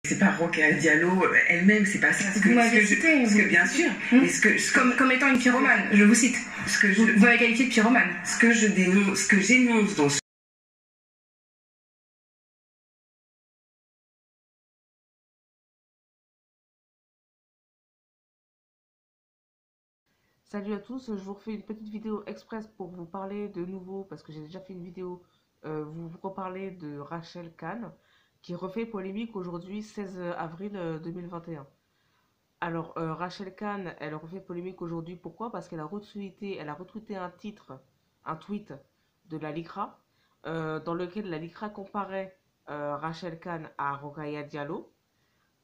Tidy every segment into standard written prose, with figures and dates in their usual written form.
C'est pas Rokhaya Diallo elle-même, c'est pas ça. Vous m'avez cité, bien sûr. Comme étant une pyromane, je vous cite. Vous m'avez qualifié de pyromane. Ce que je dénonce, ce que j'énonce dans ce... Salut à tous, je vous refais une petite vidéo express pour vous parler de nouveau, parce que j'ai déjà fait une vidéo, vous reparler de Rachel Kahn, qui refait polémique aujourd'hui, 16 avril 2021. Alors, Rachel Kahn, elle refait polémique aujourd'hui, pourquoi? Parce qu'elle a retweeté un tweet de la LICRA, dans lequel la LICRA comparait Rachel Kahn à Rokhaya Diallo.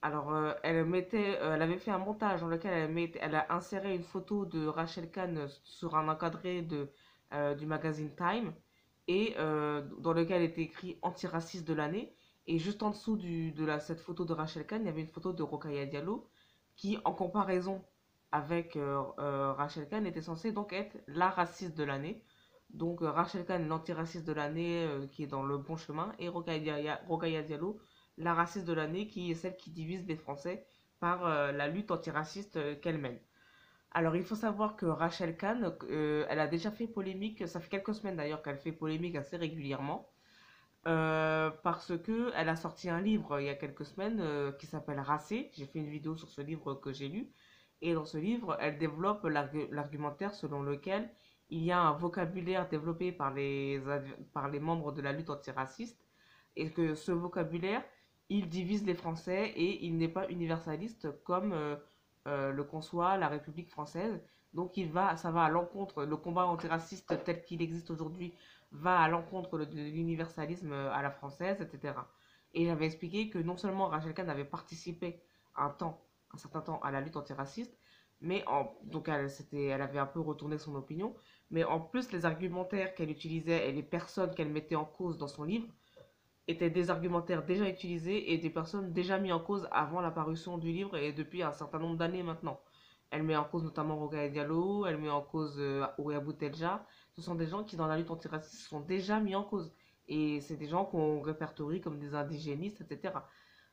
Alors, elle avait fait un montage dans lequel elle a inséré une photo de Rachel Kahn sur un encadré du magazine Time et dans lequel était écrit antiraciste de l'année. Et juste en dessous cette photo de Rachel Kahn, il y avait une photo de Rokhaya Diallo qui, en comparaison avec Rachel Kahn, était censée donc être la raciste de l'année. Donc, Rachel Kahn, l'antiraciste de l'année qui est dans le bon chemin, et Rokhaya Diallo, la raciste de l'année, qui est celle qui divise les Français par la lutte antiraciste qu'elle mène. Alors, il faut savoir que Rachel Kahn, elle a déjà fait polémique, ça fait quelques semaines d'ailleurs qu'elle fait polémique assez régulièrement, parce que elle a sorti un livre il y a quelques semaines qui s'appelle Racé. J'ai fait une vidéo sur ce livre que j'ai lu, et dans ce livre, elle développe l'argumentaire selon lequel il y a un vocabulaire développé par les membres de la lutte antiraciste, et que ce vocabulaire, il divise les Français et il n'est pas universaliste comme le conçoit la République française. Donc ça va à l'encontre, le combat antiraciste tel qu'il existe aujourd'hui va à l'encontre de l'universalisme à la française, etc. Et j'avais expliqué que non seulement Rachel Kahn avait participé un certain temps à la lutte antiraciste, donc elle avait un peu retourné son opinion, mais en plus les argumentaires qu'elle utilisait et les personnes qu'elle mettait en cause dans son livre étaient des argumentaires déjà utilisés et des personnes déjà mis en cause avant la parution du livre et depuis un certain nombre d'années maintenant. Elle met en cause notamment Rokhaya Diallo, elle met en cause Ouria Boutelja. Ce sont des gens qui dans la lutte antiraciste sont déjà mis en cause. Et c'est des gens qu'on répertorie comme des indigénistes, etc.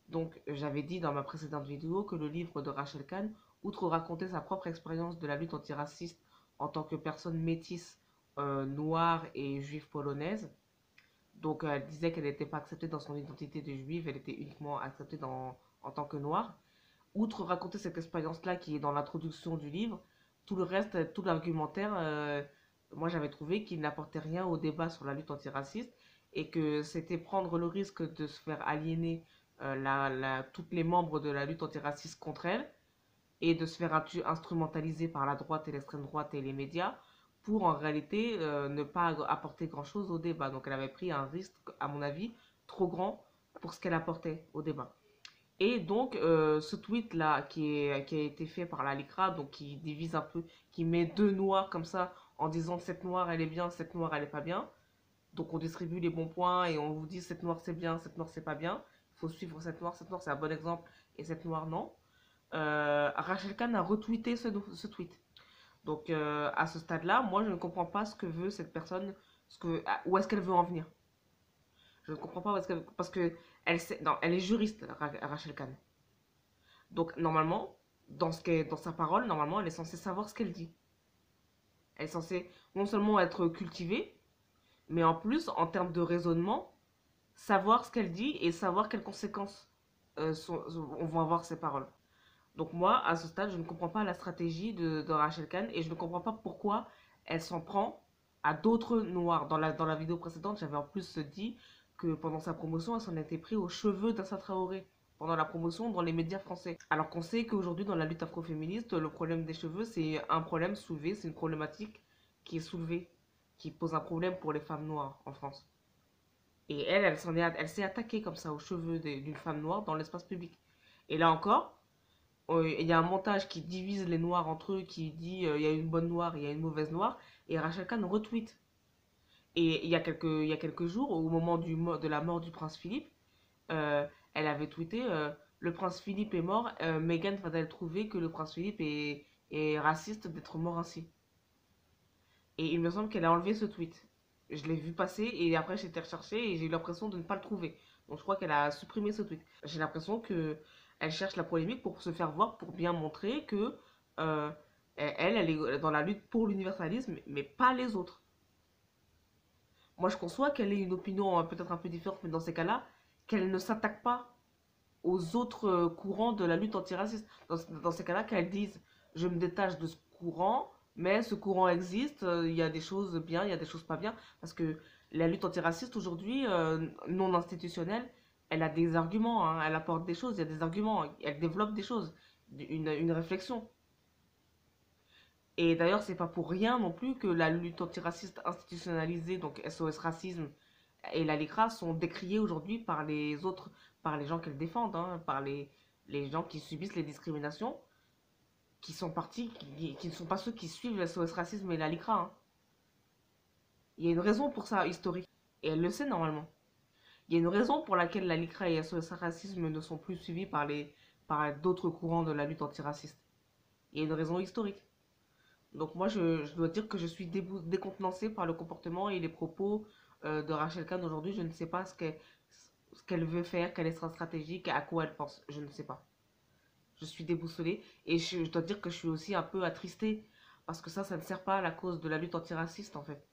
Donc j'avais dit dans ma précédente vidéo que le livre de Rachel Kahn, outre raconter sa propre expérience de la lutte antiraciste en tant que personne métisse, noire et juive polonaise, donc, elle disait qu'elle n'était pas acceptée dans son identité de juive, elle était uniquement acceptée en tant que noire. Outre raconter cette expérience-là qui est dans l'introduction du livre, tout le reste, tout l'argumentaire, moi j'avais trouvé qu'il n'apportait rien au débat sur la lutte antiraciste et que c'était prendre le risque de se faire aliéner toutes les membres de la lutte antiraciste contre elle et de se faire instrumentaliser par la droite et l'extrême droite et les médias pour en réalité ne pas apporter grand-chose au débat. Donc elle avait pris un risque, à mon avis, trop grand pour ce qu'elle apportait au débat. Et donc ce tweet-là qui a été fait par la LICRA, donc qui divise un peu, qui met deux noirs comme ça en disant cette noire elle est bien, cette noire elle est pas bien. Donc on distribue les bons points et on vous dit cette noire c'est bien, cette noire c'est pas bien. Il faut suivre cette noire c'est un bon exemple et cette noire non. Rachel Kahn a retweeté ce tweet. Donc à ce stade-là, moi je ne comprends pas ce que veut cette personne, où est-ce qu'elle veut en venir. Je ne comprends pas parce que elle est juriste, Rachel Kahn. Donc normalement, dans sa parole, normalement, elle est censée savoir ce qu'elle dit. Elle est censée non seulement être cultivée, mais en plus, en termes de raisonnement, savoir ce qu'elle dit et savoir quelles conséquences vont avoir ses paroles. Donc moi, à ce stade, je ne comprends pas la stratégie de Rachel Kahn et je ne comprends pas pourquoi elle s'en prend à d'autres noirs. Dans la vidéo précédente, j'avais en plus dit que pendant sa promotion, elle s'en était pris aux cheveux d'Assa Traoré pendant la promotion dans les médias français. Alors qu'on sait qu'aujourd'hui, dans la lutte afroféministe, le problème des cheveux, c'est un problème soulevé, c'est une problématique qui est soulevée, qui pose un problème pour les femmes noires en France. Et elle s'est attaquée comme ça aux cheveux d'une femme noire dans l'espace public. Et là encore, il y a un montage qui divise les noirs entre eux, qui dit il y a une bonne noire, il y a une mauvaise noire, et Rachel Kahn retweet. Et il y a quelques jours, au moment de la mort du prince Philippe, elle avait tweeté le prince Philippe est mort, Meghan va-t-elle trouver que le prince Philippe est raciste d'être mort ainsi? Et il me semble qu'elle a enlevé ce tweet. Je l'ai vu passer et après j'ai été recherché et j'ai eu l'impression de ne pas le trouver. Donc je crois qu'elle a supprimé ce tweet. J'ai l'impression que elle cherche la polémique pour se faire voir, pour bien montrer que euh, elle est dans la lutte pour l'universalisme, mais pas les autres. Moi, je conçois qu'elle ait une opinion peut-être un peu différente, mais dans ces cas-là, qu'elle ne s'attaque pas aux autres courants de la lutte antiraciste. Dans ces cas-là, qu'elle dise, je me détache de ce courant, mais ce courant existe, il y a des choses bien, il y a des choses pas bien, parce que la lutte antiraciste aujourd'hui, non institutionnelle, elle a des arguments, hein, elle apporte des choses, il y a des arguments, elle développe des choses, une réflexion. Et d'ailleurs, c'est pas pour rien non plus que la lutte antiraciste institutionnalisée, donc SOS Racisme et la LICRA, sont décriées aujourd'hui par les autres, par les gens qu'elles défendent, hein, par les gens qui subissent les discriminations, qui sont partis, qui ne sont pas ceux qui suivent SOS Racisme et la LICRA. Hein. Il y a une raison pour ça, historique. Et elle le sait normalement. Il y a une raison pour laquelle la LICRA et SOS Racisme ne sont plus suivis par d'autres courants de la lutte antiraciste. Il y a une raison historique. Donc moi, je dois dire que je suis décontenancée par le comportement et les propos de Rachel Kahn aujourd'hui. Je ne sais pas ce qu'elle veut faire, quelle est sa stratégie, à quoi elle pense. Je ne sais pas. Je suis déboussolée et je dois dire que je suis aussi un peu attristée parce que ça ne sert pas à la cause de la lutte antiraciste en fait.